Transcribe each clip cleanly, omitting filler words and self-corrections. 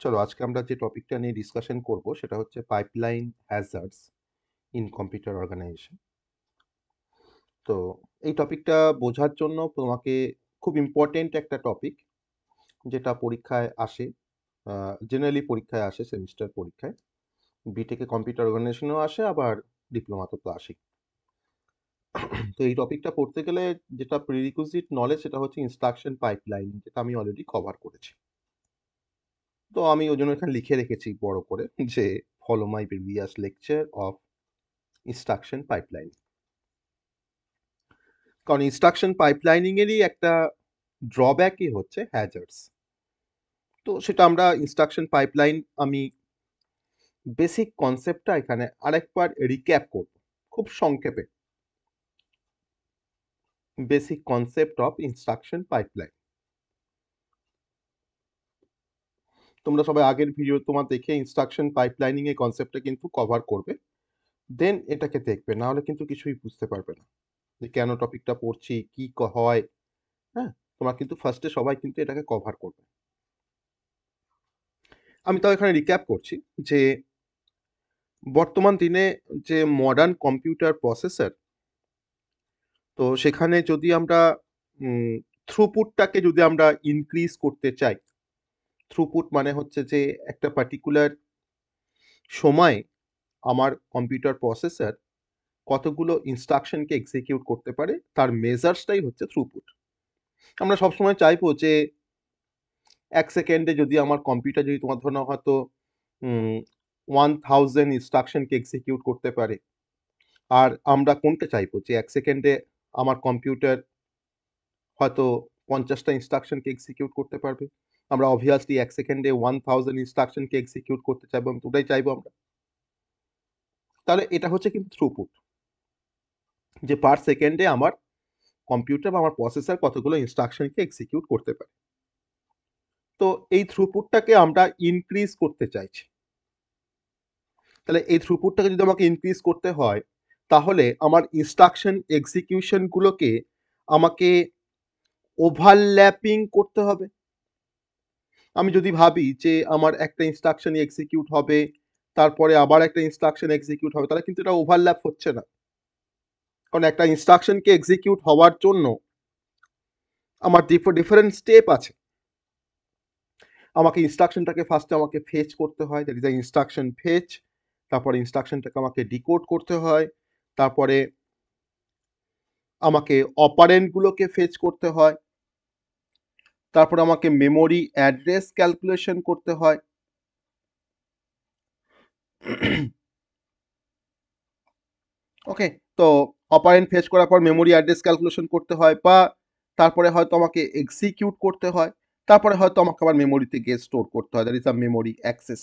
চলো আজকে আমরা যে টপিকটা নিয়ে ডিসকাশন করব সেটা হচ্ছে pipeline hazards in computer organisation. তো এই টপিকটা বোঝার জন্য তোমাকে খুব ইম্পর্টেন্ট একটা টপিক, যেটা পরীক্ষায় আসে, জেনারেলি পরীক্ষায় আসে, সেমিস্টার পরীক্ষায় বিটেকে কম্পিউটার অর্গানাইজেশনেও আসে, আবার ডিপ্লোমাতে তো আসে। তো এই টপিকটা পড়তে গেলে যেটা প্রিরিকুইজিট নলেজ সেটা হচ্ছে ইনস্ট্রাকশন পাইপলাইন, যেটা আমি অলরেডি কভার করেছি। তো আমি ওই জন্য এখানে লিখে রেখেছি বড় করে যে follow my previous lecture of instruction pipeline. কারণ ইনস্ট্রাকশন পাইপলাইনিং এরই একটা ড্রব্যাকই হচ্ছে হ্যাজার্ডস। তো সেটা আমরা ইনস্ট্রাকশন পাইপলাইন আমি বেসিক কনসেপ্টটা এখানে আরেকবার রিক্যাপ করব খুব সংক্ষেপে। Basic concept of instruction pipeline তোমরা সবাই আগের ভিডিও তোমার দেখে ইনস্ট্রাকশন পাইপলাইনিং এর কনসেপ্টটা কিন্তু কভার করবে, দেন এটাকে দেখবে, না হলে কিন্তু কিছুই বুঝতে পারবে না যে কেন টপিকটা পড়ছি, কি হয়। হ্যাঁ, তোমরা কিন্তু ফার্স্টে সবাই কিন্তু এটাকে কভার করবে। আমি তাও এখানে রিক্যাপ করছি যে বর্তমান দিনে যে মডার্ন কম্পিউটার প্রসেসর, তো সেখানে যদি আমরা থ্রুপুটটাকে যদি আমরা ইনক্রিজ করতে চাই, থ্রুপুট মানে হচ্ছে যে একটা পার্টিকুলার সময় আমার কম্পিউটার প্রসেসর কতগুলো ইনস্ট্রাকশনকে এক্সিকিউট করতে পারে, তার মেজার্সটাই হচ্ছে থ্রুপুট। আমরা সবসময় চাইবো যে 1 সেকেন্ডে যদি আমার কম্পিউটার যদি তোমার ধরো হয়তো 1000 ইনস্ট্রাকশনকে এক্সিকিউট করতে পারে, আর আমরা কোনটা চাইবো যে 1 সেকেন্ডে আমার কম্পিউটার হয়তো 50টা ইনস্ট্রাকশনকে এক্সিকিউট করতে পারবে। আমরা অবভিয়াসলি 1 সেকেন্ডে 1000 ইনস্ট্রাকশনকে এক্সিকিউট করতে চাইবো, এবং ওটাই চাইবো আমরা। তাহলে এটা হচ্ছে কিন্তু থ্রুপুট, যে পার সেকেন্ডে আমার কম্পিউটার বা আমার প্রসেসর কতগুলো ইনস্ট্রাকশনকে এক্সিকিউট করতে পারে। তো এই থ্রুপুটটাকে আমরা ইনক্রিজ করতে চাইছি। তাহলে এই থ্রুপুটটাকে যদি আমাকে ইনক্রিজ করতে হয়, তাহলে আমার ইনস্ট্রাকশন এক্সিকিউশনগুলোকে আমাকে ওভারল্যাপিং করতে হবে। আমি যদি ভাবি যে আমার একটা ইনস্ট্রাকশন এক্সিকিউট হবে, তারপরে আবার একটা ইনস্ট্রাকশন এক্সিকিউট হবে, তাহলে কিন্তু এটা ওভারল্যাপ হচ্ছে না। কারণ একটা ইনস্ট্রাকশনকে এক্সিকিউট হওয়ার জন্য আমার ডিফারেন্ট স্টেপ আছে। আমাকে ইনস্ট্রাকশনটাকে ফার্স্টে আমাকে ফেচ করতে হয়, that is the instruction fetch. তারপরে ইনস্ট্রাকশনটাকে আমাকে ডিকোড করতে হয়। তারপরে আমাকে অপারেন্টগুলোকে ফেচ করতে হয়। তারপরে আমাকে মেমোরি অ্যাড্রেস ক্যালকুলেশন করতে হয়। ওকে, তো অপারেন্ট ফেচ করার পর মেমোরি অ্যাড্রেস ক্যালকুলেশন করতে হয়, বা তারপরে হয়তো আমাকে এক্সিকিউট করতে হয়, তারপরে হয়তো আমাকে আবার মেমোরিতে গিয়ে স্টোর করতে হয়, that is a memory access.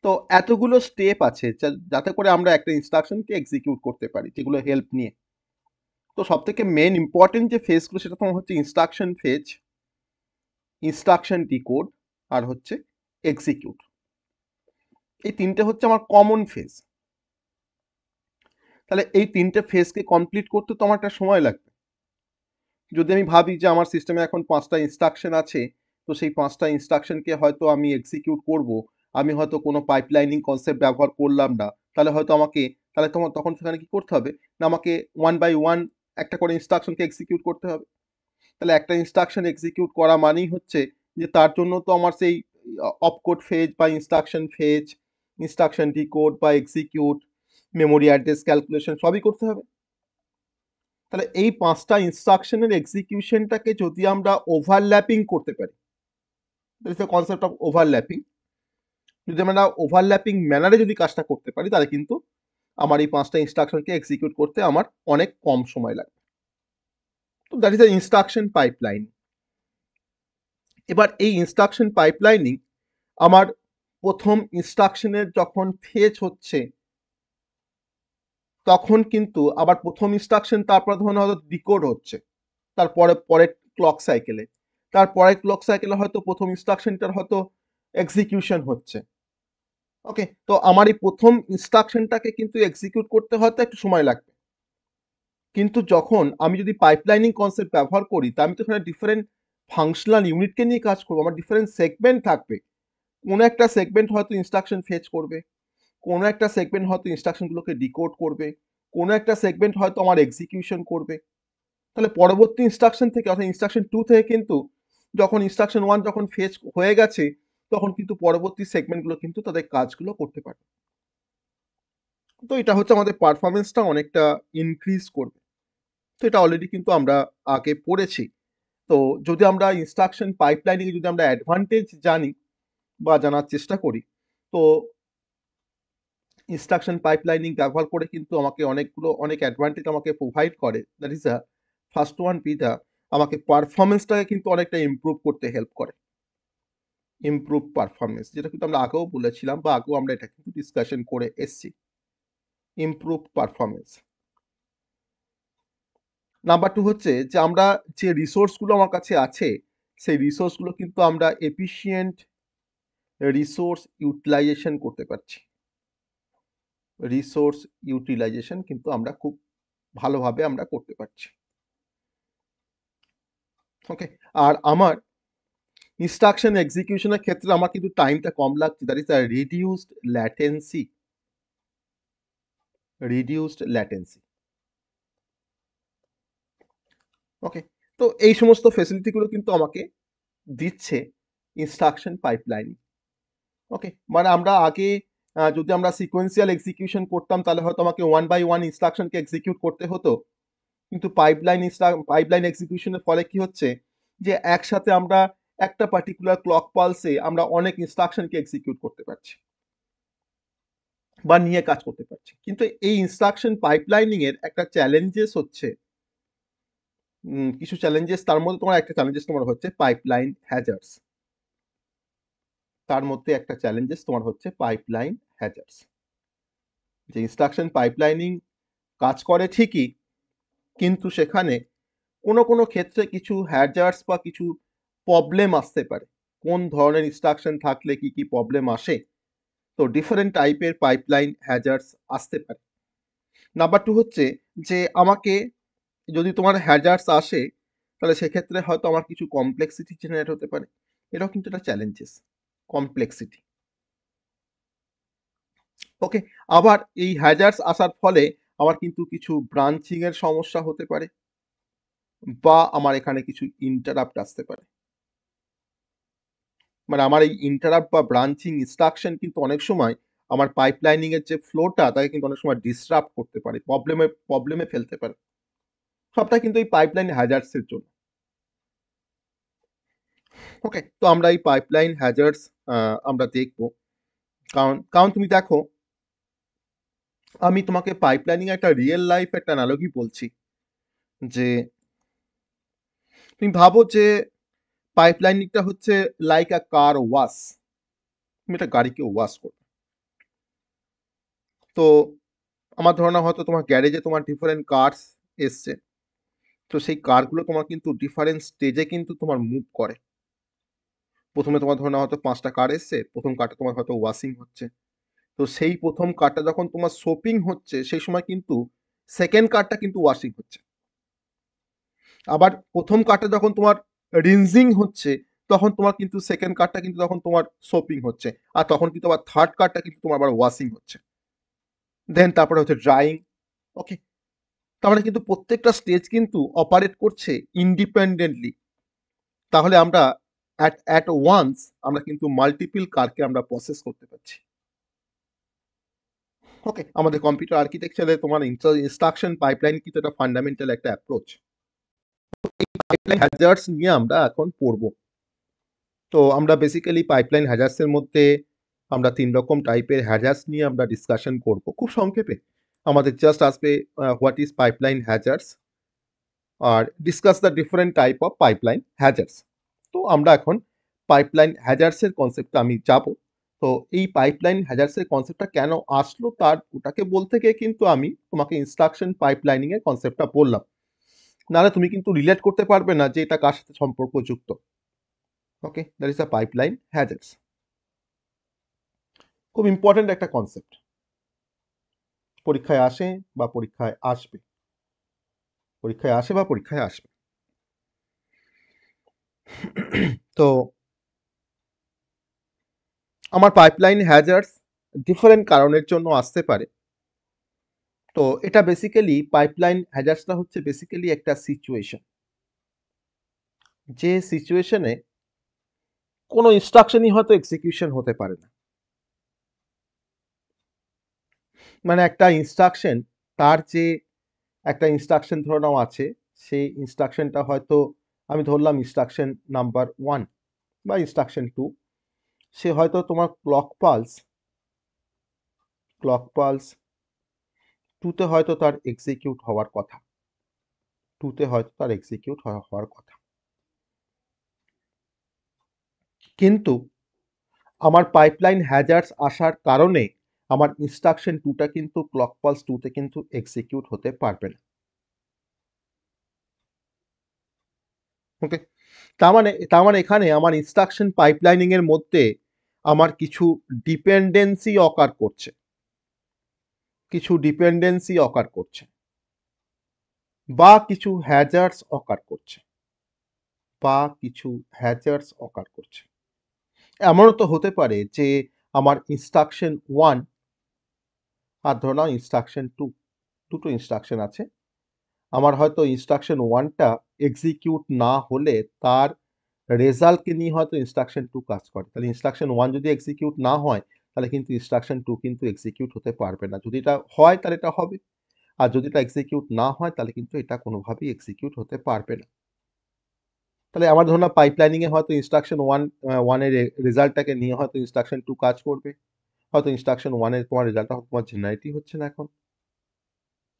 তো এতগুলো স্টেপ আছে যাতে করে আমরা একটা ইনস্ট্রাকশনকে এক্সিকিউট করতে পারি, যেগুলো হেল্প নিয়ে। তো সব থেকে মেন ইম্পর্টেন্ট যে ফেজগুলো সেটা তোমার হচ্ছে ইনস্ট্রাকশন ফেজ, ইনস্ট্রাকশন ডিকোড, আর হচ্ছে এক্সিকিউট। এই তিনটে হচ্ছে আমার কমন ফেজ। তাহলে এই তিনটে ফেজকে কমপ্লিট করতে তো আমার একটা সময় লাগবে। যদি আমি ভাবি যে আমার সিস্টেমে এখন 5টা ইনস্ট্রাকশন আছে, তো সেই 5টা ইনস্ট্রাকশনকে হয়তো আমি এক্সিকিউট করব, আমি হয়তো কোনো পাইপলাইনিং কনসেপ্ট ব্যবহার করলাম না, তাহলে হয়তো আমাকে, তাহলে তোমার তখন সেখানে কি করতে হবে না, আমাকে ওয়ান বাই ওয়ান একটা করে ইনস্ট্রাকশনকে এক্সিকিউট করতে হবে। তাহলে একটা ইনস্ট্রাকশন এক্সিকিউট করা মানেই হচ্ছে যে তার জন্য তো আমার সেই অপকোড ফেজ বা ইনস্ট্রাকশন ফেজ, ইনস্ট্রাকশন ডিকোড বা এক্সিকিউট, মেমোরি অ্যাড্রেস ক্যালকুলেশন সবই করতে হবে। তাহলে এই 5টা ইনস্ট্রাকশনের এক্সিকিউশনটাকে যদি আমরা ওভারল্যাপিং করতে পারি, that is the concept of overlapping. যদি আমরা ওভারল্যাপিং ম্যানারে যদি কাজটা করতে পারি, তাহলে কিন্তু আমার এই 5টা ইনস্ট্রাকশনকে এক্সিকিউট করতে আমার অনেক কম সময় লাগবে। তো that is the instruction pipeline. এবার এই ইনস্ট্রাকশন পাইপলাইনিং আমার প্রথম ইনস্ট্রাকশনের যখন ফেচ হচ্ছে, তখন কিন্তু আবার প্রথম ইনস্ট্রাকশন তারপর ধরুন হয়তো ডিকোড হচ্ছে, তারপরে পরের ক্লক সাইকেলে, তারপরে ক্লক সাইকেলে হয়তো প্রথম ইনস্ট্রাকশনটার হয়তো এক্সিকিউশন হচ্ছে। ওকে, তো আমার এই প্রথম ইনস্ট্রাকশনটাকে কিন্তু এক্সিকিউট করতে হয়তো একটু সময় লাগবে। কিন্তু যখন আমি যদি পাইপলাইনিং কনসেপ্ট ব্যবহার করি, তা আমি তো এখানে ডিফারেন্ট ফাংশনাল ইউনিটকে নিয়ে কাজ করবো, আমার ডিফারেন্ট সেগমেন্ট থাকবে। কোনো একটা সেগমেন্ট হয়তো ইনস্ট্রাকশন ফেচ করবে, কোনো একটা সেগমেন্ট হয়তো ইনস্ট্রাকশনগুলোকে ডিকোড করবে, কোনো একটা সেগমেন্ট হয়তো আমার এক্সিকিউশন করবে। তাহলে পরবর্তী ইনস্ট্রাকশন থেকে অর্থাৎ ইনস্ট্রাকশন 2 থেকে কিন্তু যখন ইনস্ট্রাকশন 1 যখন ফেচ হয়ে গেছে তখন কিন্তু পরবর্তী সেগমেন্টগুলো কিন্তু তাদের কাজগুলো করতে পারবে। তো এটা হচ্ছে আমাদের পারফরমেন্সটা অনেকটা ইনক্রিজ করবে। তো এটা অলরেডি কিন্তু আমরা আগে পড়েছি। তো যদি আমরা ইনস্ট্রাকশন পাইপলাইনিং এ যদি আমরা অ্যাডভান্টেজ জানি বা জানার চেষ্টা করি, তো ইনস্ট্রাকশন পাইপলাইনিং ব্যবহার করে কিন্তু আমাকে অনেক অ্যাডভান্টেজ আমাকে প্রোভাইড করে। That is first one be আমাকে পারফরমেন্সটাকে কিন্তু অনেকটা ইমপ্রুভ করতে হেল্প করে। ইমপ্রুভ পারফরমেন্স যেটা কিন্তু আমরা আগেও বলেছিলাম বা আগেও আমরা এটা কিন্তু ডিসকাশন করে এসছি। Improve performance. নাম্বার 2 হচ্ছে যে আমরা যে রিসোর্সগুলো আমার কাছে আছে, সেই রিসোর্সগুলো কিন্তু আমরা এফিশিয়েন্ট রিসোর্স ইউটিলাইজেশন করতে পারছি। রিসোর্স ইউটিলাইজেশন কিন্তু আমরা খুব ভালোভাবে আমরা করতে পারছি। ওকে? আর আমার ইনস্ট্রাকশন এক্সিকিউশনের ক্ষেত্রে আমার কিন্তু টাইমটা কম লাগছে। That is reduced latency. Reduced latency. Okay? তো এই সমস্ত ফেসিলিটিগুলো কিন্তু আমাকে দিচ্ছে ইনস্ট্রাকশন পাইপলাইনিং। ওকে? মানে আমরা আগে যদি আমরা সিকোয়েন্সিয়াল এক্সিকিউশন করতাম তাহলে হয়তো আমাকে ওয়ান বাই ওয়ান ইনস্ট্রাকশনকে এক্সিকিউট করতে হতো। কিন্তু পাইপলাইন এক্সিকিউশনের ফলে কি হচ্ছে যে একসাথে আমরা একটা পার্টিকুলার ক্লক পালসে আমরা অনেক ইনস্ট্রাকশনকে এক্সিকিউট করতে পারছি বা নিয়ে কাজ করতে পারছি। কিন্তু এই ইনস্ট্রাকশন পাইপলাইনিং এর একটা চ্যালেঞ্জেস হচ্ছে কিছু চ্যালেঞ্জেস তার মধ্যে তোমার একটা চ্যালেঞ্জেস তোমার হচ্ছে পাইপলাইন হ্যাজার্ডস। তার মধ্যে একটা চ্যালেঞ্জেস তোমার হচ্ছে পাইপলাইন হ্যাজার্ডস। যে ইনস্ট্রাকশন পাইপলাইনিং কাজ করে ঠিকই, কিন্তু সেখানে কোনো ক্ষেত্রে কিছু হ্যাজার্ডস বা কিছু প্রবলেম আসতে পারে। কোন ধরনের ইনস্ট্রাকশন থাকলে কি প্রবলেম আসে? তো ডিফারেন্ট টাইপের পাইপলাইন হ্যাজার্ডস আসতে পারে। নাম্বার 2 হচ্ছে যে আমাকে যদি তোমার হ্যাজার্ডস আসে, তাহলে সেক্ষেত্রে হয়তো আমার কিছু কমপ্লেক্সিটি জেনারেট হতে পারে। এটাও কিন্তু একটা চ্যালেঞ্জেস, কমপ্লেক্সিটি। ওকে? আবার এই হ্যাজার্ডস আসার ফলে আমার কিন্তু কিছু ব্রাঞ্চিং এর সমস্যা হতে পারে বা আমার এখানে কিছু ইন্টারাপ্ট আসতে পারে। মানে আমার এই ইন্টারাপ্ট বা ব্রাঞ্চিং ইনস্ট্রাকশন কিন্তু অনেক সময় আমার পাইপলাইনিং এর যে ফ্লোটা তাকে কিন্তু অনেক সময় ডিসরাপ্ট করতে পারে, প্রবলেমে ফেলতে পারে। সবটা কিন্তু এই পাইপলাইন হ্যাজার্ডস এর জন্য। ওকে? তো আমরা এই পাইপলাইন হ্যাজার্ডস আমরা দেখব। কারণ তুমি দেখো, আমি তোমাকে পাইপলাইনিং এর একটা রিয়েল লাইফ একটা অ্যানালজি বলছি যে তুমি ভাবো যে পাইপলাইনিংটা হচ্ছে লাইক আ কার ওয়াশ। তুমি একটা গাড়িকে ওয়াশ করো। তো আমার ধারণা হয়তো তোমার গ্যারেজে তোমার ডিফারেন্ট কারস এসছে। তো সেই কারগুলো তোমার কিন্তু ডিফারেন্ট স্টেজে কিন্তু তোমার মুভ করে। ১ম এ তোমার ধরে নাও হয়তো ৫ টা কার এসছে। ১ম কারটা তোমার হয়তো ওয়াশিং হচ্ছে। তো সেই ১ম কারটা যখন তোমার সোপিং হচ্ছে, সেই সময় কিন্তু 2nd কারটা কিন্তু ওয়াশিং হচ্ছে। আবার ১ম কারটা যখন তোমার রিনজিং হচ্ছে, তখন তোমার কিন্তু 2nd কারটা কিন্তু তখন তোমার সোপিং হচ্ছে। আর তখন কিন্তু আবার 3rd কারটা কিন্তু তোমার আবার ওয়াশিং হচ্ছে। দেন তারপরে হচ্ছে ড্রাইং। ওকে? তার মানে কিন্তু প্রত্যেকটা স্টেজ কিন্তু অপারেট করছে ইন্ডিপেন্ডেন্টলি। তাহলে আমরা অ্যাট ওয়ান্স আমরা কিন্তু মাল্টিপল কারকে আমরা প্রসেস করতে পারছি। ওকে? আমাদের কম্পিউটার আর্কিটেকচারে তোমার ইনস্ট্রাকশন পাইপলাইন কিন্তু একটা ফান্ডামেন্টাল একটা অ্যাপ্রোচ। পাইপলাইন হ্যাজার্ডস নিয়ে আমরা এখন পড়ব। তো আমরা বেসিক্যালি পাইপলাইন হ্যাজার্ডস এর মধ্যে আমরা ৩ রকম টাইপের হ্যাজার্ডস নিয়ে আমরা ডিসকাশন করব। খুব সংক্ষেপে। আমাদের জাস্ট আসবে হোয়াট ইজ পাইপলাইন হ্যাজার্ডস আর discuss the different type of pipeline hazards. তো আমরা এখন পাইপলাইন হ্যাজার্ডস এর কনসেপ্টে আমি যাব। তো এই পাইপলাইন হ্যাজার্ডস এর কনসেপ্টটা কেন আসলো তার ওটাকে বলতে গিয়ে কিন্তু আমি তোমাকে ইনস্ট্রাকশন পাইপলাইনিং এর কনসেপ্টটা বললাম। নাহলে তুমি কিন্তু রিলেট করতে পারবে না যে এটা কার সাথে সম্পর্কযুক্ত। Okay? That is a pipeline hazards. খুব ইম্পর্টেন্ট একটা কনসেপ্ট। পরীক্ষায় আসে বা পরীক্ষায় আসবে। পরীক্ষায় আসে বা পরীক্ষায় আসবে। তো আমার পাইপলাইন হ্যাজার্ডস ডিফারেন্ট কারণের জন্য আসতে পারে। তো এটা বেসিক্যালি পাইপলাইন হ্যাজার্ডসটা হচ্ছে বেসিক্যালি একটা সিচুয়েশন, যে সিচুয়েশনে কোনো ইনস্ট্রাকশনই হয়তো এক্সিকিউশন হতে পারে না। মানে একটা ইনস্ট্রাকশন, তার যে একটা ইনস্ট্রাকশন ধরে নাও আছে, সেই ইনস্ট্রাকশনটা হয়তো আমি ধরলাম ইনস্ট্রাকশন নাম্বার 1 বা ইনস্ট্রাকশন 2, সে হয়তো তোমার ক্লক পালস 2তে হয়তো তার এক্সিকিউট হওয়ার কথা, 2তে হয়তো তার এক্সিকিউট হওয়ার কথা। কিন্তু আমার পাইপলাইন হ্যাজার্ডস আসার কারণে আমার ইনস্ট্রাকশন 2টা কিন্তু ক্লক পালস 2তে কিন্তু এক্সিকিউট হতে পারবে না। ওকে, তার মানে এখানে আমার ইনস্ট্রাকশন পাইপলাইনিং এর মধ্যে আমার কিছু ডিপেন্ডেন্সি অকার করছে, কিছু ডিপেন্ডেন্সি অকার করছে, বা কিছু হ্যাজার্ডস অকার করছে, বা কিছু হ্যাজার্ডস অকার করছে। এমনও তো হতে পারে যে আমার ইনস্ট্রাকশন 1 আর ধরো নাও ইনস্ট্রাকশন 2, দুটো ইনস্ট্রাকশন আছে। আমার হয়তো ইনস্ট্রাকশন 1টা এক্সিকিউট না হলে তার রেজাল্টকে নিয়ে হয়তো ইনস্ট্রাকশন 2 কাজ করে। তাহলে ইনস্ট্রাকশন 1 যদি এক্সিকিউট না হয়, তাহলে কিন্তু ইনস্ট্রাকশন 2 কিন্তু এক্সিকিউট হতে পারবে না। যদি এটা হয় তাহলে এটা হবে। আর যদি এটা এক্সিকিউট না হয় তাহলে কিন্তু এটা কোনোভাবেই এক্সিকিউট হতে পারবে না। তাহলে আমার ধরুন না পাইপলাইনিং এ হয়তো ইনস্ট্রাকশন 1 এর রেজাল্টটাকে নিয়ে হয়তো ইনস্ট্রাকশন 2 কাজ করবে। হয়তো ইনস্ট্রাকশন 1 এর তোমার রেজাল্টটা তোমার জেনারেটই হচ্ছে না এখন।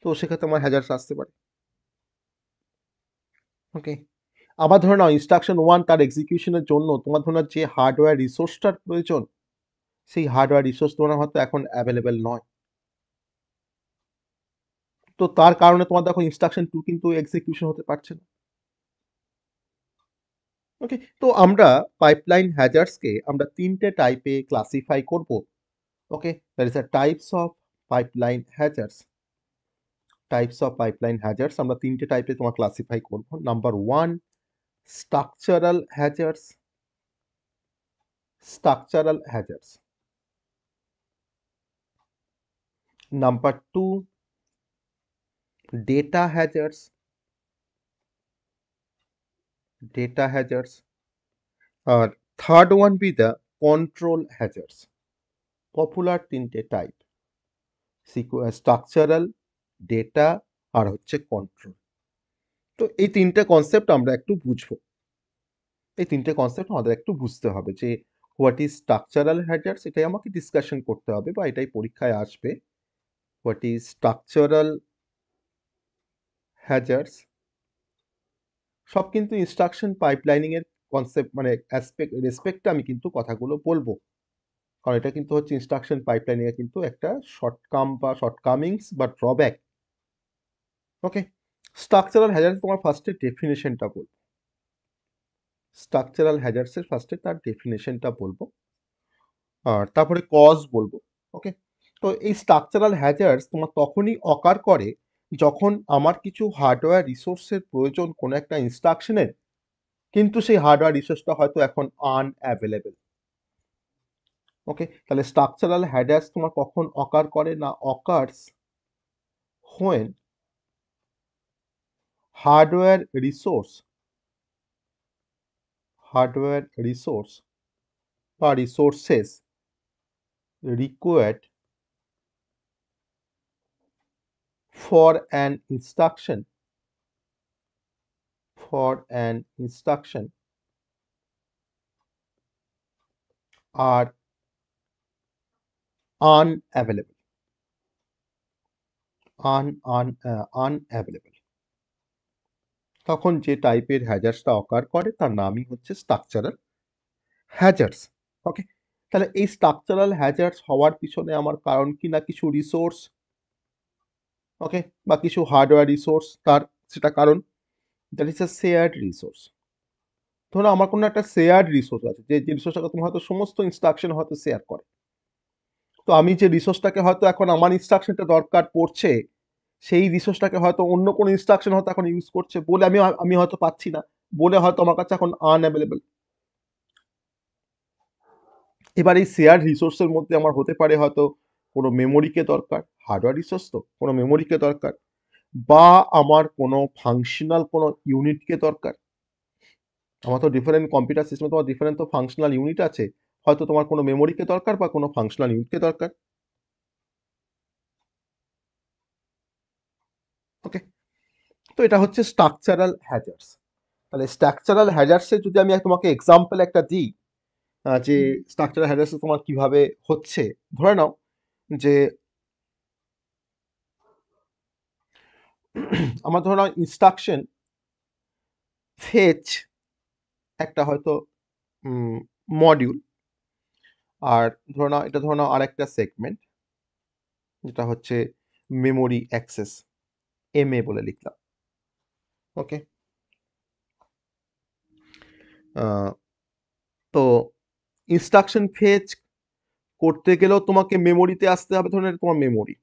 তো সেক্ষেত্রে আমার হ্যাজার্ডস আসতে পারে। ওকে। আবার ধরে নাও ইনস্ট্রাকশন 1 তার এক্সিকিউশনের জন্য তোমার ধরুন যে হার্ডওয়্যার রিসোর্সটার প্রয়োজন, সেই হার্ডওয়্যার রিসোর্স তোমার হয়তো এখন অ্যাভেলেবেল নয়। তো তার কারণে তোমার দেখো ইনস্ট্রাকশন 2 কিন্তু এক্সিকিউশন হতে পারছে না। ওকে, তো আমরা পাইপলাইন হ্যাজার্ডসকে আমরা 3টে টাইপে ক্লাসিফাই করব। Okay, that is a types of pipeline hazards আমরা 3টে টাইপে তোমার ক্লাসিফাই করব। Number 1, structural hazards. Number 2, data hazards. আর third one be the control hazards. Popular 3টে টাইপ, স্ট্রাকচারাল, ডেটা আর হচ্ছে কন্ট্রোল। তো এই 3টে কনসেপ্ট আমরা একটু বুঝবো। এই 3টে কনসেপ্ট আমাদের একটু বুঝতে হবে যে হোয়াট ইজ স্ট্রাকচারাল হ্যাজার্ডস, এটাই আমাকে ডিসকাশন করতে হবে বা এটাই পরীক্ষায় আসবে। হোয়াট ইজ স্ট্রাকচারাল হ্যাজার্ডস, সব কিন্তু ইনস্ট্রাকশন পাইপলাইনিং এর কনসেপ্ট মানে রেসপেক্টে আমি কিন্তু কথাগুলো বলবো, কারণ এটা কিন্তু হচ্ছে ইনস্ট্রাকশন পাইপলাইনিং এর কিন্তু একটা শর্টকামিংস বা ড্রব্যাক। ওকে, স্ট্রাকচারাল হ্যাজার্ডস তোমার ফার্স্টে ডেফিনেশনটা বলবো। স্ট্রাকচারাল হ্যাজার্ডসের ফার্স্টে তার ডেফিনেশনটা বলবো, আর তারপরে কজ বলবো। ওকে, তো এই স্ট্রাকচারাল হ্যাজার্ডস তোমার তখনই অকার করে যখন আমার কিছু হার্ডওয়্যার রিসোর্সের প্রয়োজন কোনো একটা ইনস্ট্রাকশনের, কিন্তু সেই হার্ডওয়্যার রিসোর্সটা হয়তো এখন আনঅ্যাভেলেবেল। ওকে, তাহলে স্ট্রাকচারাল হ্যাজার্ডস তোমার কখন অকার করে না, অকার্স হোয়েন হার্ডওয়্যার রিসোর্স বা resources required for an instruction are unavailable. unavailable, তখন যে টাইপের হ্যাজার্সটা অকার করে তার নামই হচ্ছে স্ট্রাকচারাল হ্যাজার্স। ওকে, তাহলে এই স্ট্রাকচারাল হ্যাজার্স হওয়ার পিছনে আমার কারণ কি না কিছু রিসোর্স, ওকে, বা কিছু হার্ডওয়্যার রিসোর্স, তার সেটা কারণ that is a shared resource. ধরো আমার কোনো একটা শেয়ার্ড রিসোর্স আছে, যে রিসোর্সটাকে তুমি হয়তো সমস্ত ইনস্ট্রাকশন হয়তো শেয়ার করে। তো আমি যে রিসোর্সটাকে হয়তো এখন আমার ইনস্ট্রাকশনটা দরকার পড়ছে, সেই রিসোর্সটাকে হয়তো অন্য কোনো ইনস্ট্রাকশন হয়তো এখন ইউজ করছে বলে আমি হয়তো পাচ্ছি না, বলে হয়তো আমার কাছে এখন আনঅ্যাভেলেবল। এবার এই শেয়ার রিসোর্সের মধ্যে আমার হতে পারে হয়তো কোনো মেমোরিকে দরকার, হার্ডওয়্যার রিসোর্স তো, কোনো মেমোরিকে দরকার, বা আমার কোনো ফাংশনাল কোনো ইউনিটকে দরকার। আমার তো ডিফারেন্ট কম্পিউটার সিস্টেমে তোমার ডিফারেন্ট তো ফাংশনাল ইউনিট আছে, হয়তো তোমার কোনো মেমোরিকে দরকার বা কোনো ফাংশনাল ইউনিটকে দরকার। ওকে, তো এটা হচ্ছে স্ট্রাকচারাল হ্যাজার্ডস। তাহলে স্ট্রাকচারাল হ্যাজার্ডসের যদি আমি তোমাকে এক্সাম্পল একটা দিই, যে স্ট্রাকচারাল হ্যাজার্ডস তোমার কিভাবে হচ্ছে, ধরে নাও যে আমার ধরে নাও ইনস্ট্রাকশন ফেচ একটা হয়তো মডিউল, আর ধরে নাও এটা ধরে নাও আরেকটা সেগমেন্ট, যেটা হচ্ছে মেমোরি অ্যাক্সেস, এমএ বলে লিখলাম। ওকে, তো ইনস্ট্রাকশন ফেচ করতে গেলেও তোমাকে মেমোরিতে আসতে হবে, ধরুন এটা তোমার মেমোরি,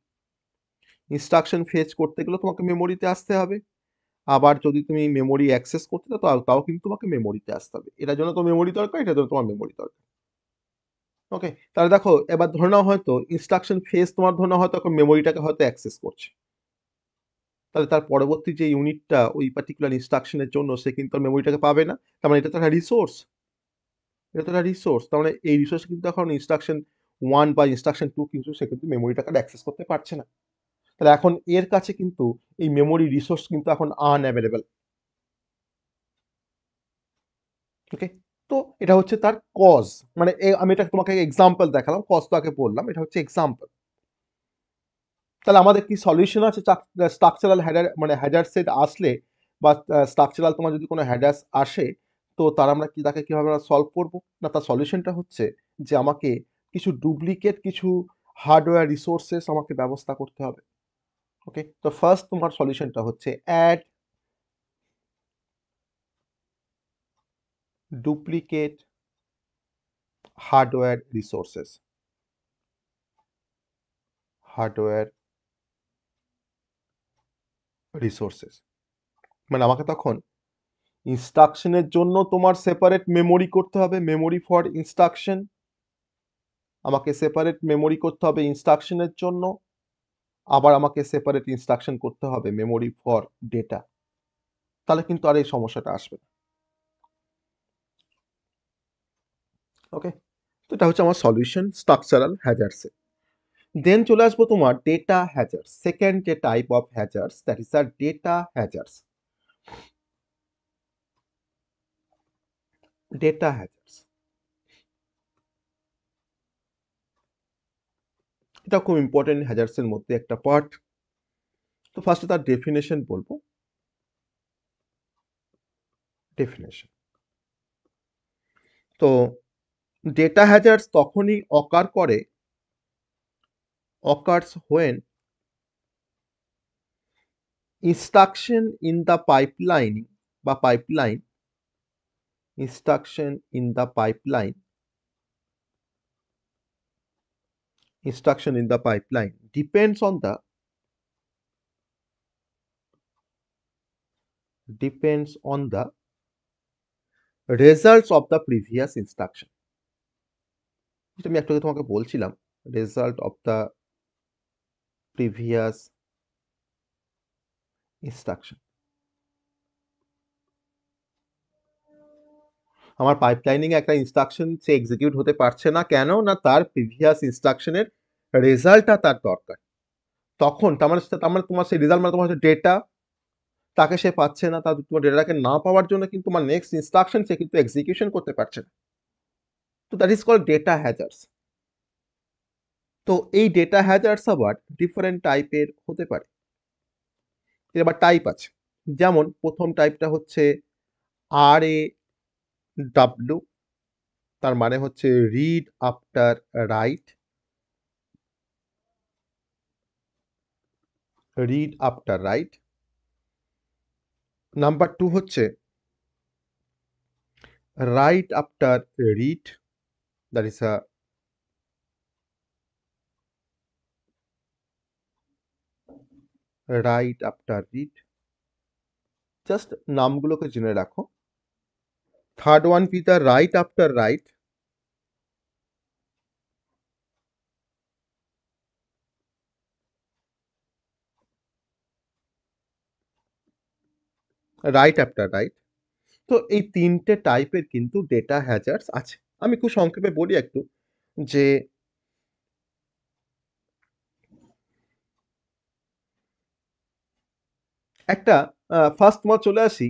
ইনস্ট্রাকশন ফেচ করতে গেলেও তোমাকে মেমোরিতে আসতে হবে। আবার যদি তুমি মেমোরি অ্যাক্সেস করতে চাও তাও তাও কিন্তু তোমাকে মেমোরিতে আসতে হবে। এটার জন্য তো মেমোরি দরকার, এটার জন্য তোমার মেমোরি দরকার। ওকে, তাহলে দেখো এবার ধরে নাও হয়তো ইনস্ট্রাকশন ফেজ তোমার ধরে নাও হয়তো মেমোরিটাকে হয়তো অ্যাক্সেস করছে, তাহলে তার পরবর্তী যে ইউনিটটা ওই পার্টিকুলার ইনস্ট্রাকশনের জন্য সে কিন্তু আর মেমোরিটাকে পাবে না। তার মানে এটা তো একটা রিসোর্স, এটা তো একটা রিসোর্স, তার মানে এই রিসোর্স কিন্তু এখন ইনস্ট্রাকশন ওয়ান বা ইনস্ট্রাকশন টু কিন্তু সে কিন্তু মেমোরিটাকে অ্যাক্সেস করতে পারছে না। তাহলে এখন এর কাছে কিন্তু এই মেমোরি রিসোর্স কিন্তু এখন আনঅ্যাভেলেবেল। ওকে, তো এটা হচ্ছে তার কজ, মানে আমি এটা তোমাকে এক্সাম্পল দেখালাম, কজ তো আগে বললাম, এটা হচ্ছে এক্সাম্পল। তাহলে আমাদের কি সলিউশন আছে স্ট্রাকচারাল হ্যাডার মানে হ্যাজার্ড সেট আসলে, বা স্ট্রাকচারাল তোমার যদি কোনো হ্যাডার্স আসে, তো তার আমরা কি তাকে কিভাবে আমরা সলভ করব? না, তার সলিউশনটা হচ্ছে যে আমাকে কিছু ডুপ্লিকেট কিছু হার্ডওয়্যার রিসোর্সেস আমাকে ব্যবস্থা করতে হবে। ওকে, তো ফার্স্ট তোমার সলিউশনটা হচ্ছে add duplicate hardware resources, hardware resources মানে আমাকে তখন ইনস্ট্রাকশনের জন্য তোমার সেপারেট মেমোরি করতে হবে, মেমোরি ফর ইনস্ট্রাকশন, আমাকে সেপারেট মেমোরি করতে হবে ইনস্ট্রাকশনের জন্য, আবার আমাকে সেপারেট ইনস্ট্রাকশন করতে হবে মেমোরি ফর ডেটা। তাহলে কিন্তু আর এই সমস্যাটা আসবে না। ওকে, তো এটা হচ্ছে আমার সলিউশন স্ট্রাকচারাল হ্যাজার্ডসে। দেন চলে আসবো তোমার ডেটা হ্যাজার্ডস, সেকেন্ড যে type of hazards, that is আর ডেটা হ্যাজার্ডস। ডেটা হ্যাজার্ডস এটা খুব ইম্পর্টেন্ট হ্যাজার্ডসের মধ্যে একটা পার্ট। তো ফার্স্টে তার ডেফিনেশন বলবো। ডেফিনেশন, তো ডেটা হ্যাজার্ডস তখনই অকার করে, occurs when instruction in the pipeline বা pipeline, instruction in the pipeline, instruction in the pipeline depends on the results of the previous instruction। যেটা আমি একটু আগে তোমাকে বলছিলাম, result of the previous instruction। আমার পাইপলাইনিং এ একটা ইনস্ট্রাকশন সে এক্সিকিউট হতে পারছে না, কেন না তার প্রিভিয়াস ইনস্ট্রাকশনের রেজাল্টটা তার দরকার। তখন তার মানে তোমার সেই রেজাল্ট মানে তোমার হচ্ছে ডেটা, তাকে সে পাচ্ছে না, তার তোমার ডেটাটাকে না পাওয়ার জন্য কিন্তু তোমার নেক্সট ইনস্ট্রাকশন সে কিন্তু এক্সিকিউশন করতে পারছে না। তো that is called data hazards. তো এই ডেটা হ্যাজার্ডস আবার ডিফারেন্ট টাইপের হতে পারে। এর আবার টাইপ আছে, যেমন প্রথম টাইপটা হচ্ছে আর এ ডাব্লিউ, তার মানে হচ্ছে read after write, read after write. Number two হচ্ছে write after read, that is a write after read. Just নামগুলোকে জেনে রাখো। থার্ড ওয়ান কি, the write after write, write after write. তো এই ৩ টে টাইপের কিন্তু ডেটা হ্যাজার্ডস আছে। আমি খুব সংক্ষেপে বলি একটু যে একটা ফার্স্ট তোমার চলে আসি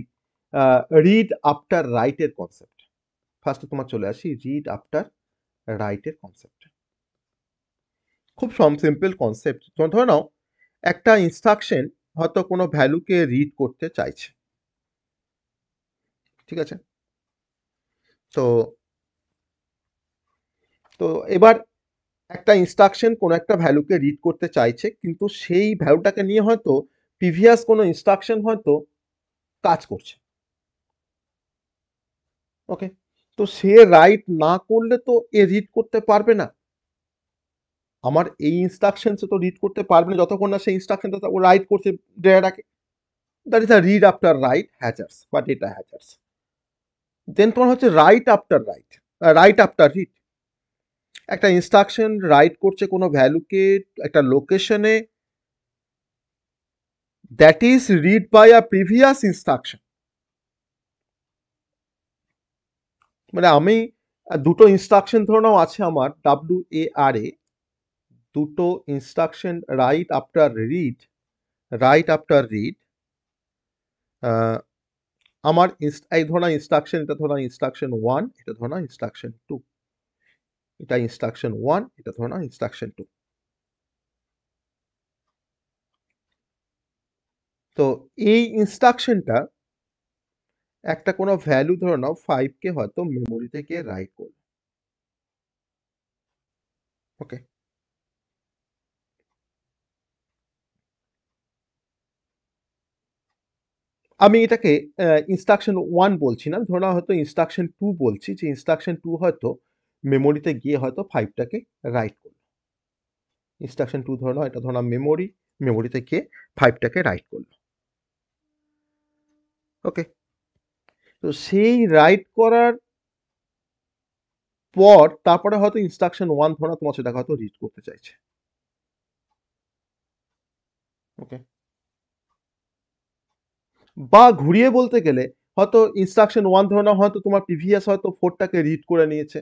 আ রিড আফটার রাইট এর কনসেপ্ট। ফার্স্ট এ তোমার চলে আসি রিড আফটার রাইট এর কনসেপ্ট। খুব সিম্পল কনসেপ্ট। তোমরা ধরে নাও একটা ইনস্ট্রাকশন হয়তো কোনো ভ্যালুকে রিড করতে চাইছে। ঠিক আছে? তো তো এবার একটা ইনস্ট্রাকশন কোনো একটা ভ্যালুকে রিড করতে চাইছে কিন্তু সেই ভ্যালুটাকে নিয়ে হয়তো প্রিভিয়াস কোনো ইনস্ট্রাকশন হয়তো কাজ করছে। ওকে? তো সে রাইট না করলে তো এ রিড করতে পারবে না। আমার এই ইনস্ট্রাকশনস তো রিড করতে পারবে না যতক্ষণ না সেই ইনস্ট্রাকশনটা ও রাইট করছে ডেটাটাকে। That is a read after write hazards বা ডেটা হ্যাজার্স। দেন তোমার হচ্ছে write after write, write after read. একটা ইনস্ট্রাকশন রাইট করছে কোনো ভ্যালুকে একটা লোকেশনে, that is read by a previous instruction. মানে আমি দুটো ইনস্ট্রাকশন ধরে নাও আছে আমার WARA, দুটো instruction right after read, right after read. আমার এই ধরো না ইনস্ট্রাকশন, এটা ধরো না ইনস্ট্রাকশন 1, এটা ধরো না ইনস্ট্রাকশন 2, এটা ইনস্ট্রাকশন 1, এটা ধরো না ইনস্ট্রাকশন 2। তো এই ইনস্ট্রাকশনটা একটা কোনো ভ্যালু ধরে নাও 5 কে হয়তো মেমোরি থেকে রাইট করলো। ওকে? আমি এটাকে ইনস্ট্রাকশন 1 বলছি না, ধরে নাও হয়তো ইনস্ট্রাকশন 2 বলছি, যে ইনস্ট্রাকশন 2 হয়তো মেমোরিতে গিয়ে হয়তো 5 টাকে রাইট করলো। ইনস্ট্রাকশন 2 ধরে নাও, এটা ধরে নাও মেমোরি, মেমোরিতে গিয়ে 5 টাকে রাইট করলো। ওকে? তো সেই রাইট করার পর তারপরে হয়তো ইনস্ট্রাকশন 1 ধরে নাও তোমার সেটাকে হয়তো রিড করতে চাইছে। ওকে? বা ঘুরিয়ে বলতে গেলে হয়তো ইনস্ট্রাকশন 1 ধরে নাও হয়তো তোমার প্রিভিয়াস হয়তো 4 টাকে রিড করে নিয়েছে।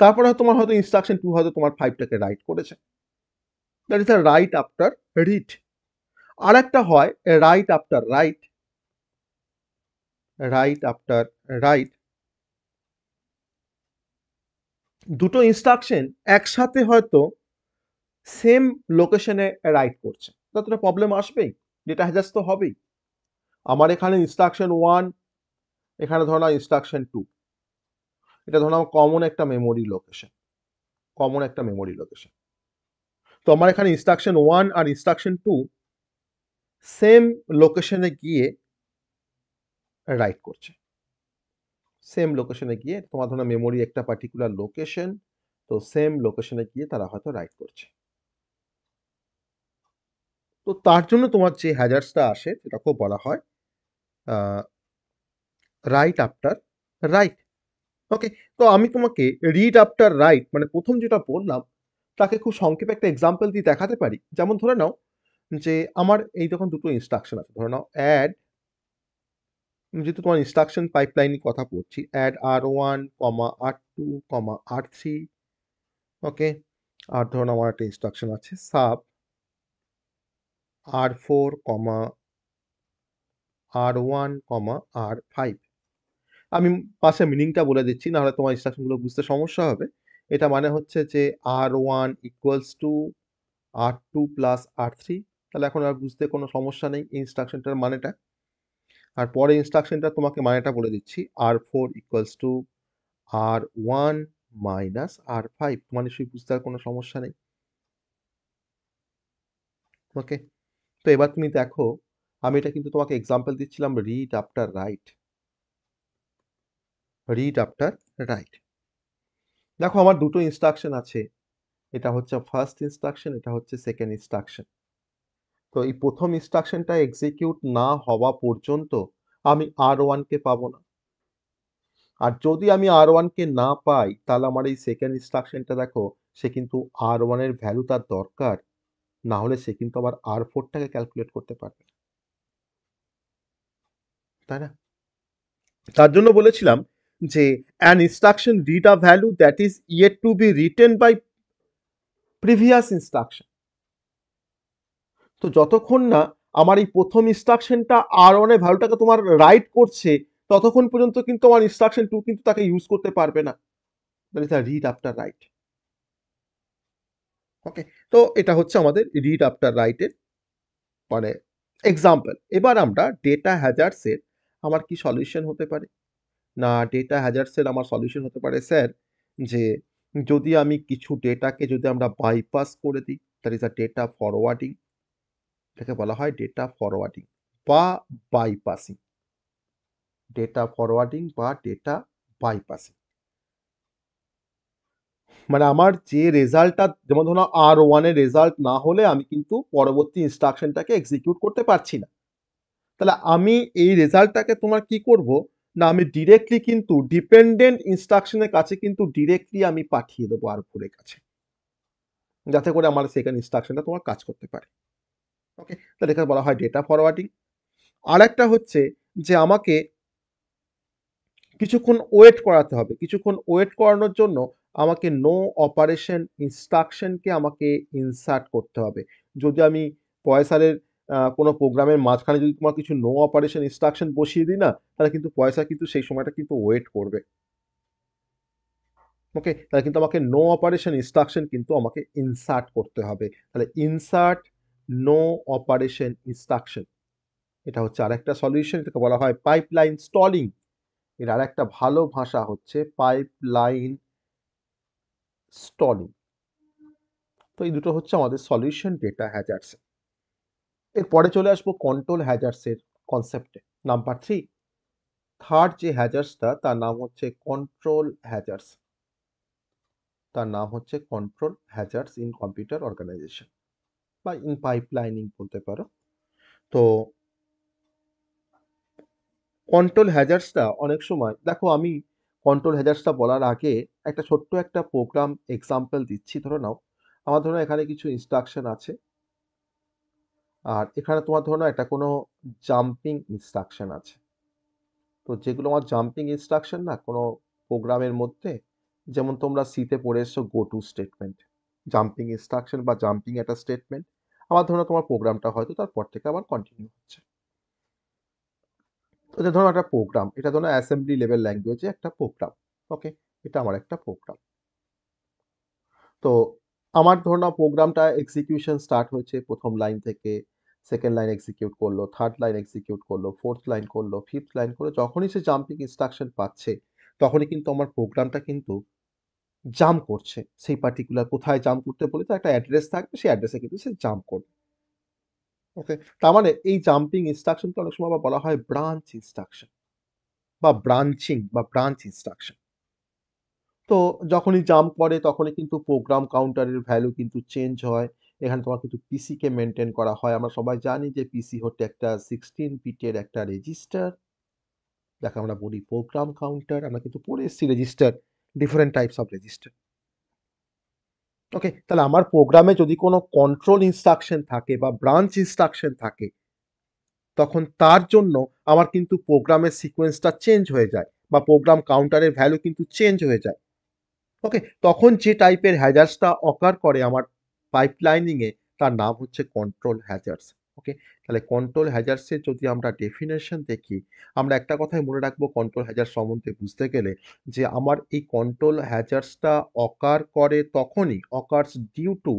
তারপরে হয়তো তোমার হয়তো ইনস্ট্রাকশন 2 হয়তো তোমার 5 টাকে রাইট করেছে। That is a write after read. আরেকটা হয় right after write, write after right. দুটো ইনস্ট্রাকশন একসাথে হয়তো সেম লোকেশনে রাইট করছে। ততটা প্রবলেম আসবেই, ডেটা হ্যাজার্স তো হবেই। আমার এখানে ইনস্ট্রাকশন 1, এখানে ধরো নাও ইনস্ট্রাকশন 2, এটা ধরো নাও কমন একটা মেমোরি লোকেশন, কমন একটা মেমোরি লোকেশন। তো আমার এখানে ইনস্ট্রাকশন 1 আর ইনস্ট্রাকশন 2 সেম লোকেশনে গিয়ে রাইট করছে। সেম লোকেশনে গিয়ে তোমার ধরো মেমোরি একটা পার্টিকুলার লোকেশন, তো সেম লোকেশনে গিয়ে তারা হয়তো রাইট করছে। তো তার জন্য তোমার যে হ্যাজার্সটা আসে সেটাকেও বলা হয় রাইট আফটার রাইট। ওকে? তো আমি তোমাকে রিড আফটার রাইট মানে প্রথম যেটা বললাম তাকে খুব সংক্ষেপে একটা এক্সাম্পল দিয়ে দেখাতে পারি। যেমন ধরে নাও যে আমার এই যখন দুটো ইনস্ট্রাকশন আছে, ধরে নাও অ্যাড, যেহেতু তোমার ইনস্ট্রাকশন পাইপলাইনের কথা বলছি, অ্যাড R1, R2, R3। ওকে? আর ধরুন আমার একটা ইনস্ট্রাকশন আছে সাব R4, R1, R5। আমি পাশে মিনিংটা বলে দিচ্ছি, নাহলে তোমার ইনস্ট্রাকশনগুলো বুঝতে সমস্যা হবে। এটা মানে হচ্ছে যে R1 equals to R2 plus R3। তাহলে এখন আর বুঝতে কোনো সমস্যা নেই এই ইনস্ট্রাকশনটার মানেটা। আর পরে ইনস্ট্রাকশনটা তোমাকে মানেটা বলে দিচ্ছি, R4 equals to R1 minus R5। তোমার নিশ্চয়ই বুঝতে আর কোনো সমস্যা নেই। ওকে? তো এবার তুমি দেখো, আমি এটা কিন্তু তোমাকে এক্সাম্পল দিচ্ছিলাম read after write, read after right. দেখো আমার দুটো ইনস্ট্রাকশন আছে, এটা হচ্ছে ফার্স্ট ইনস্ট্রাকশন, এটা হচ্ছে সেকেন্ড ইনস্ট্রাকশন। তো এই প্রথম ইনস্ট্রাকশনটা এক্সিকিউট না হওয়া পর্যন্ত আমি R1 কে পাবো না। আর যদি আমি R1 কে না পাই তাহলে আমার এই সেকেন্ড ইনস্ট্রাকশনটা দেখো, সে কিন্তু R1 এর ভ্যালু তার দরকার না হলে সে কিন্তু আবার R4টাকে ক্যালকুলেট করতে পারবে না, তাই না? তার জন্য বলেছিলাম যে an instruction read a value that is yet to be written by previous instruction। তো যতক্ষণ না আমার এই প্রথম ইনস্ট্রাকশনটা R1 এর ভ্যালুটাকে তোমার রাইট করছে, ততক্ষণ পর্যন্ত কিন্তু আমার ইনস্ট্রাকশন 2 কিন্তু তাকে ইউজ করতে পারবে না। That is a read after write. Okay, তো এটা হচ্ছে আমাদের রিড আফটার রাইটের মানে এক্সাম্পল। এবার আমরা ডেটা হ্যাজার্ডসের আমার কি সলিউশন হতে পারে? না, ডেটা হ্যাজার্ডসের আমার সলিউশন হতে পারে স্যার যে যদি আমি কিছু ডেটাকে যদি আমরা বাইপাস করে দিই, that is a data forwarding. এটাকে বলা হয় ডেটা ফরওয়ার্ডিং বা বাইপাসিং। ডেটা ফরওয়ার্ডিং বা ডেটা বাইপাসিং মানে আমার যে রেজাল্টটা, যেমন ধরো R1 এর রেজাল্ট না হলে আমি কিন্তু পরবর্তী ইনস্ট্রাকশনটাকে এক্সিকিউট করতে পারছি না। তাহলে আমি এই রেজাল্টটাকে তোমার কি করব, না আমি ডিরেক্টলি কিন্তু ডিপেন্ডেন্ট ইনস্ট্রাকশনের কাছে কিন্তু ডিরেক্টলি আমি পাঠিয়ে দেবো R4 এর কাছে, যাতে করে আমার সেকেন্ড ইনস্ট্রাকশনটা তোমার কাজ করতে পারে। ওকে, তাহলে এখানে বলা হয় ডেটা ফরওয়ার্ডিং। আর একটা হচ্ছে যে আমাকে কিছুক্ষণ ওয়েট করাতে হবে। কিছুক্ষণ ওয়েট করানোর জন্য আমাকে নো অপারেশন ইনস্ট্রাকশনকে আমাকে ইনসার্ট করতে হবে। যদি আমি পয়সারের কোনো প্রোগ্রামের মাঝখানে যদি তোমার কিছু নো অপারেশন ইনস্ট্রাকশন বসিয়ে দিই না, তাহলে কিন্তু পয়সা কিন্তু সেই সময়টা কিন্তু ওয়েট করবে। ওকে, তাহলে কিন্তু আমাকে নো অপারেশন ইনস্ট্রাকশন কিন্তু আমাকে ইনসার্ট করতে হবে। তাহলে ইনসার্ট নো অপারেশন ইনস্ট্রাকশন, এটা হচ্ছে আরেকটা সলিউশন। এটাকে বলা হয় পাইপলাইন স্টলিং। এর আরেকটা ভালো ভাষা হচ্ছে পাইপলাইন স্টলিং। তো এই দুটো হচ্ছে আমাদের সলিউশন ডেটা হ্যাজার্ডস। এরপরে চলে আসবো কন্ট্রোল হ্যাজার্ডস এর কনসেপ্টে। নাম্বার 3, থার্ড যে হ্যাজার্ডসটা তার নাম হচ্ছে কন্ট্রোল হ্যাজার্ডস। তার নাম হচ্ছে control hazards in computer organisation বা ইন পাইপলাইনিং বলতে পারো। তো কন্ট্রোল হ্যাজার্ডসটা অনেক সময় দেখো, আমি কন্ট্রোল হ্যাজার্ডসটা বলার আগে একটা ছোট্ট একটা প্রোগ্রাম এক্সাম্পল দিচ্ছি। ধরে নাও আমার ধরো এখানে কিছু ইনস্ট্রাকশন আছে, আর এখানে তোমার ধরো একটা কোনো জাম্পিং ইনস্ট্রাকশন আছে। তো যেগুলো আমার জাম্পিং ইনস্ট্রাকশন না কোনো প্রোগ্রামের মধ্যে, যেমন তোমরা সিতে পড়ে এসছো go to statement, jumping instruction বা জাম্পিং একটা স্টেটমেন্ট। আবার ধরো তোমার প্রোগ্রামটা হয়তো তারপর থেকে আবার কন্টিনিউ হচ্ছে। তো এটা ধরো একটা প্রোগ্রাম, এটা ধরো অ্যাসেম্বলি লেভেল ল্যাঙ্গুয়েজে একটা প্রোগ্রাম। ওকে, এটা আমার একটা প্রোগ্রাম। তো আমার ধরো না প্রোগ্রামটা এক্সিকিউশন স্টার্ট হয়েছে প্রথম লাইন থেকে, সেকেন্ড লাইন এক্সিকিউট করলো, থার্ড লাইন এক্সিকিউট করলো, ফোর্থ লাইন করলো, ফিফথ লাইন করলো। যখনই সে জাম্পিং ইনস্ট্রাকশন পাচ্ছে তখনই কিন্তু আমার প্রোগ্রামটা কিন্তু জাম্প করছে। সেই পার্টিকুলার কোথায় জাম্প করতে বলে তো একটা অ্যাড্রেস থাকবে, সেই অ্যাড্রেসে কিন্তু সে জাম্প করবে। ওকে, তার মানে এই জাম্পিং ইনস্ট্রাকশনকে অনেক সময় আবার বলা হয় ব্রাঞ্চ ইনস্ট্রাকশন বা ব্রাঞ্চিং বা ব্রাঞ্চ ইনস্ট্রাকশন। তো যখনই জাম্প করে তখনই কিন্তু প্রোগ্রাম কাউন্টারের ভ্যালু কিন্তু চেঞ্জ হয়। এখানে তোমার কিন্তু পিসিকে মেনটেন করা হয়। আমরা সবাই জানি যে পিসি হচ্ছে একটা 16 বিটের একটা রেজিস্টার, যাকে আমরা বলি প্রোগ্রাম কাউন্টার। আমরা কিন্তু পড়ে এসেছি register, different types of register. Okay, তাহলে আমার প্রোগ্রামে যদি কোনো কন্ট্রোল ইনস্ট্রাকশন থাকে বা ব্রাঞ্চ ইনস্ট্রাকশন থাকে, তখন তার জন্য আমার কিন্তু প্রোগ্রামের সিকোয়েন্সটা চেঞ্জ হয়ে যায় বা প্রোগ্রাম কাউন্টারের ভ্যালু কিন্তু চেঞ্জ হয়ে যায়। ওকে, তখন যে টাইপের হ্যাজার্সটা অকার করে আমার পাইপলাইনিং এ, তার নাম হচ্ছে কন্ট্রোল হ্যাজার্স। ওকে, তাহলে কন্ট্রোল হ্যাজার্সের যদি আমরা ডেফিনেশন দেখি, আমরা একটা কথাই মনে রাখবো কন্ট্রোল হ্যাজার্স সম্বন্ধে বুঝতে গেলে, যে আমার এই কন্ট্রোল হ্যাজার্সটা অকার করে তখনই, occurs due to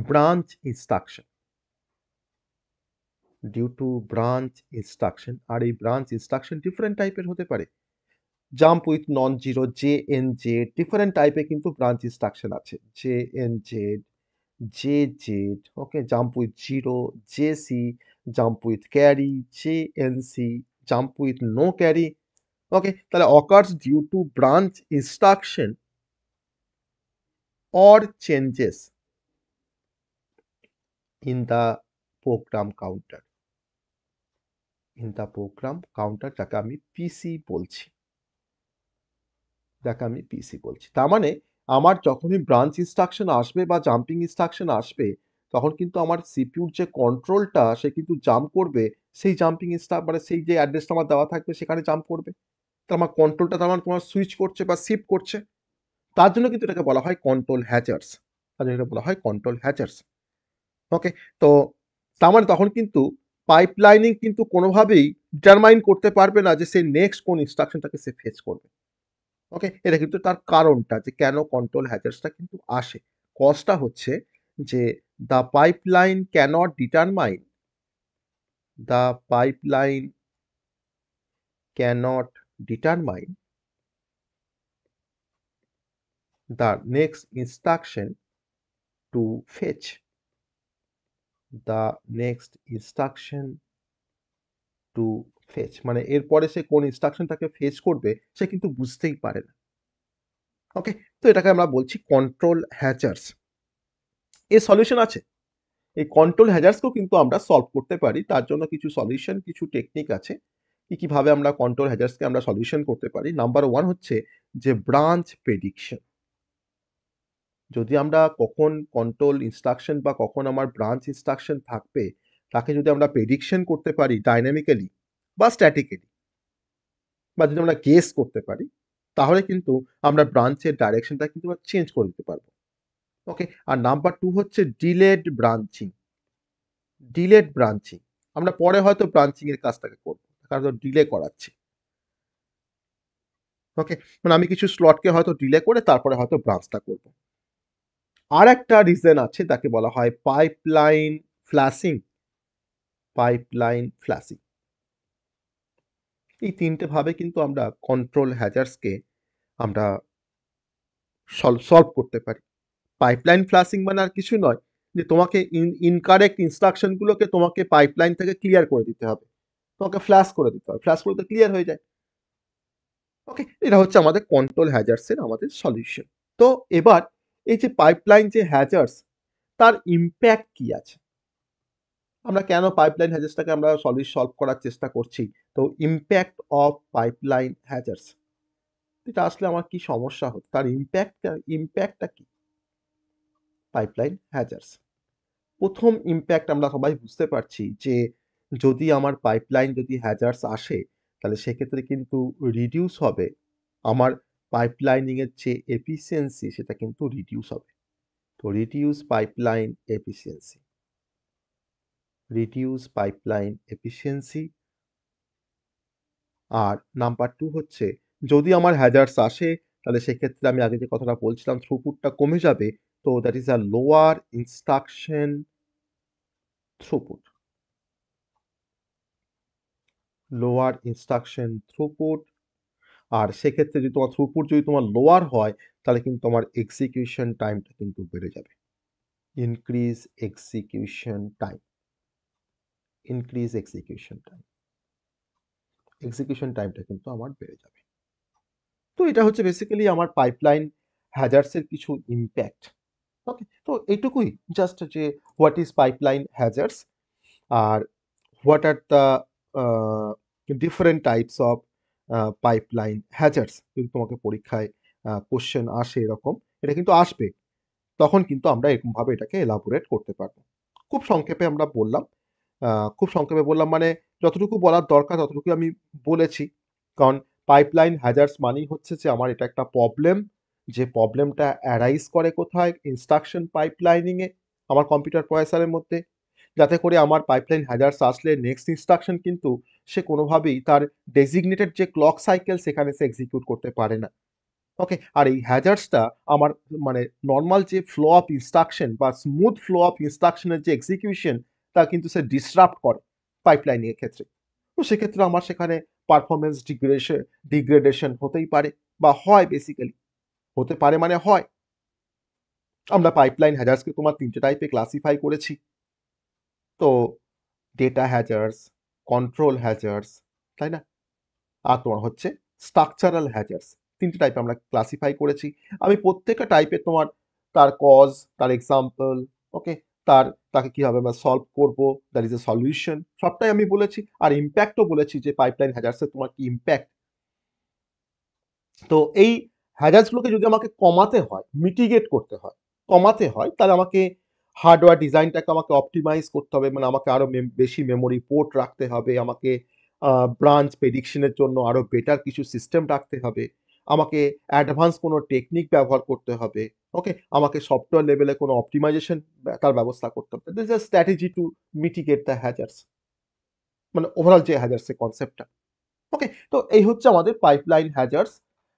branch instruction, due to branch instruction. আর এই ব্রাঞ্চ ইনস্ট্রাকশন ডিফারেন্ট টাইপের হতে পারে। Jump with non zero, J different টাইপের কিন্তু ব্রাঞ্চ ইনস্ট্রাকশন আছে। J Z, okay, jump with zero, C, jump with carry, C, jump with no carry. Okay, তাহলে occurs due to branch instruction or changes in the program counter, in the program counter, যাকে আমি পিসি বলছি, যাকে আমি পিসি বলছি। তার মানে আমার যখনই ব্রাঞ্চ ইনস্ট্রাকশন আসবে বা জাম্পিং ইনস্ট্রাকশন আসবে, তখন কিন্তু আমার সিপিইউর যে কন্ট্রোলটা সে কিন্তু জাম্প করবে সেই জাম্পিং মানে সেই যে অ্যাড্রেসটা আমার দেওয়া থাকবে সেখানে জাম্প করবে। তো আমার কন্ট্রোলটা তার মানে তোমার সুইচ করছে বা শিফট করছে। তার জন্য কিন্তু এটাকে বলা হয় কন্ট্রোল হ্যাজার্ডস। তার জন্য এটা বলা হয় কন্ট্রোল হ্যাজার্ডস। ওকে? তো তার মানে তখন কিন্তু পাইপলাইনিং কিন্তু কোনোভাবেই ডিটারমাইন করতে পারবে না যে সে নেক্সট কোন ইনস্ট্রাকশনটাকে সে ফেচ করবে। ওকে? এটা কিন্তু তার কারণটা যে কেন কন্ট্রোল হ্যাজার্ডসটা কিন্তু আসে। কজটা হচ্ছে যে the pipeline can't determine the pipeline can't determine the next instruction to fetch the next instruction to fetch মানে এরপরে সে কোন ইনস্ট্রাকশনটাকে ফেচ করবে সে কিন্তু বুঝতেই পারে না। ওকে? তো এটাকে আমরা বলছি কন্ট্রোল হ্যাজার্ডস। এর সলিউশন আছে। এই কন্ট্রোল হ্যাজার্ডসকেও কিন্তু আমরা সলভ করতে পারি। তার জন্য কিছু সলিউশন, কিছু টেকনিক আছে। কিভাবে আমরা কন্ট্রোল হ্যাজার্ডসকে আমরা সলিউশন করতে পারি। নাম্বার 1 হচ্ছে যে ব্রাঞ্চ প্রেডিকশন। যদি আমরা কখন কন্ট্রোল ইনস্ট্রাকশন বা কখন আমার ব্রাঞ্চ ইনস্ট্রাকশন থাকবে, তাকে যদি আমরা প্রেডিকশন করতে পারি ডায়নামিক্যালি বা স্ট্যাটিক্যালি বা যদি আমরা গেস করতে পারি, তাহলে কিন্তু আমরা ব্রাঞ্চের ডাইরেকশনটা কিন্তু আমরা চেঞ্জ করে দিতে পারবো। ওকে? আর নাম্বার 2 হচ্ছে ডিলেড ব্রাঞ্চিং। Delayed branching. আমরা পরে হয়তো ব্রাঞ্চিং এর কাজটাকে করব। কারণ ডিলে করাচ্ছি। ওকে? মানে আমি কিছু স্লটকে হয়তো ডিলে করে তারপরে হয়তো ব্রাঞ্চটা করব। আরেকটা রিজন আছে তাকে বলা হয় পাইপলাইন ফ্ল্যাশিং। Pipeline flashing. এই ৩ টে ভাবে কিন্তু আমরা কন্ট্রোল হ্যাজার্ডসকে আমরা সলভ করতে পারি। পাইপলাইন ফ্ল্যাশিং মানে আর কিছু নয় যে তোমাকে ইনকারেক্ট ইনস্ট্রাকশন গুলোকে তোমাকে পাইপলাইন থেকে ক্লিয়ার করে দিতে হবে। তোমাকে ফ্ল্যাশ করে দিতে হবে। ফ্ল্যাশ করলে তো ক্লিয়ার হয়ে যায়। ওকে? এটা হচ্ছে আমাদের কন্ট্রোল হ্যাজার্ডস এর আমাদের সলিউশন। তো এবার এই যে পাইপলাইন যে হ্যাজার্ডস তার ইমপ্যাক্ট কি আছে? আমরা কেন পাইপলাইন হ্যাজার্ডসটাকে আমরা সলভ করার চেষ্টা করছি? তো ইমপ্যাক্ট অফ পাইপলাইন হ্যাজার্ডস এটা আসলে আমার কি সমস্যা হচ্ছে? তার ইমপ্যাক্টটা কি? Pipeline hazards. ১ম ইমপ্যাক্ট আমরা সবাই বুঝতে পারছি যে যদি আমার পাইপলাইন যদি হ্যাজার্ডস আসে তাহলে সেক্ষেত্রে কিন্তু রিডিউস হবে আমার পাইপলাইনিং এর যে এফিসিয়েন্সি সেটা কিন্তু রিডিউস হবে। তো reduce pipeline efficiency, reduce pipeline efficiency. আর নাম্বার 2 হচ্ছে যদি আমার হ্যাজার্ডস আসে তাহলে সেক্ষেত্রে আমি আগে যে কথাটা বলছিলাম থ্রুপুটটা কমে যাবে। তো that is a lower instruction throughput. Lower instruction throughput. আর সেক্ষেত্রে যদি তোমার থ্রুপুট যদি তোমার লোয়ার হয় তাহলে কিন্তু তোমার এক্সিকিউশন টাইমটা কিন্তু বেড়ে যাবে। Increase execution time, increase execution time. Execution টাইমটা কিন্তু আমার বেড়ে যাবে। তো এটা হচ্ছে বেসিক্যালি আমার পাইপলাইন হ্যাজার্ডস এর কিছু ইমপ্যাক্ট। ওকে? তো এইটুকুই জাস্ট যে হোয়াট ইজ পাইপলাইন হ্যাজার্ডস আর what are the different types of pipeline hazards যদি তোমাকে পরীক্ষায় কোশ্চেন আসে এরকম, এটা কিন্তু আসবে। তখন কিন্তু আমরা এরকমভাবে এটাকে এলাবোরেট করতে পারবো। খুব সংক্ষেপে আমরা বললাম। খুব সংক্ষেপে বললাম মানে যতটুকু বলার দরকার ততটুকুই আমি বলেছি। কারণ পাইপলাইন হ্যাজার্ডস মানেই হচ্ছে যে আমার এটা একটা প্রবলেম। যে প্রবলেমটা অ্যারাইজ করে কোথায়? ইনস্ট্রাকশন পাইপলাইনিং এ আমার কম্পিউটার প্রসেসরের মধ্যে। যাতে করে আমার পাইপলাইন হ্যাজার্ডস আসলে নেক্সট ইনস্ট্রাকশন কিন্তু সে কোনোভাবেই তার ডেজিগনেটেড যে ক্লক সাইকেল সেখানে সে এক্সিকিউট করতে পারে না। ওকে? আর এই হ্যাজার্ডসটা আমার মানে নরমাল যে ফ্লো অফ ইনস্ট্রাকশন বা স্মুথ ফ্লো অফ ইনস্ট্রাকশন এর যে এক্সিকিউশন তা কিন্তু সে ডিসরাপ্ট করে পাইপলাইনিং এর ক্ষেত্রে। তো সেক্ষেত্রে আমার সেখানে পারফরম্যান্স ডিগ্রেডেশন হতেই পারে বা হয় বেসিক্যালি। হতে পারে মানে হয়। আমরা পাইপলাইন হ্যাজার্ডসকে তোমার ৩ টে টাইপে ক্লাসিফাই করেছি। তো ডেটা হ্যাজার্ডস, কন্ট্রোল হ্যাজার্ডস, তাই না? আর তোমার হচ্ছে স্ট্রাকচারাল হ্যাজার্ডস। ৩ টে টাইপে আমরা ক্লাসিফাই করেছি। আমি প্রত্যেকটা টাইপে তোমার তার কজ, তার এক্সাম্পল, ওকে? তাকে কিভাবে আমরা সলভ করব, দ্যাট ইজ এ সলিউশন সবটাই আমি বলেছি। আর ইমপ্যাক্ট ও বলেছি যে পাইপলাইন হ্যাজার্ডস এর তোমার কি ইমপ্যাক্ট। তো এই হ্যাজার্ডসগুলোকে যদি আমাকে কমাতে হয়, মিটিগেট করতে হয়, কমাতে হয়, তাহলে আমাকে হার্ডওয়্যার ডিজাইনটাকে আমাকে অপটিমাইজ করতে হবে। মানে আমাকে আরো বেশি মেমোরি পোর্ট রাখতে হবে। আমাকে ব্রাঞ্চ প্রেডিকশনের জন্য আরো বেটার কিছু সিস্টেম রাখতে হবে। আমাকে অ্যাডভান্স কোনো টেকনিক ব্যবহার করতে হবে। ওকে? আমাকে সফটওয়্যার লেভেলে কোনো অপটিমাইজেশন তার ব্যবস্থা করতে হবে। This is a strategy to mitigate the hazards. মানে ওভারঅল যে হ্যাজার্ডস এর কনসেপ্টটা। ওকে, তো এই হচ্ছে আমাদের পাইপলাইন হ্যাজার্ডস।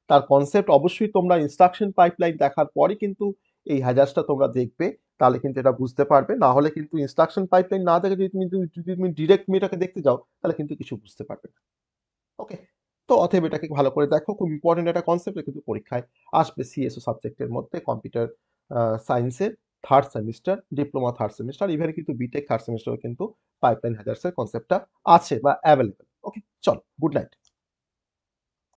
তার কনসেপ্ট অবশ্যই তোমরা ইনস্ট্রাকশন পাইপলাইন দেখার পরে কিন্তু এই হ্যাজার্ডসটা তোমরা দেখবে, তাহলে কিন্তু এটা বুঝতে পারবে। না হলে কিন্তু ইনস্ট্রাকশন পাইপলাইন না দেখে যদি তুমি ডিরেক্ট এটাকে দেখতে যাও, তাহলে কিন্তু কিছু বুঝতে পারবে না। ওকে, তো অতএব এটাকে ভালো করে দেখো, খুব ইম্পর্টেন্ট একটা কনসেপ্ট, কিন্তু পরীক্ষায় আসবে সিএসও সাবজেক্টের মধ্যে, কম্পিউটার সায়েন্সের third semester, diploma third semester, even কিন্তু বিটেক থার্ড সেমিস্টারও কিন্তু পাইপলাইন হ্যাজার্ডস এর কনসেপ্টটা আছে বা অ্যাভেলেবেল। ওকে, চলো, গুড নাইট।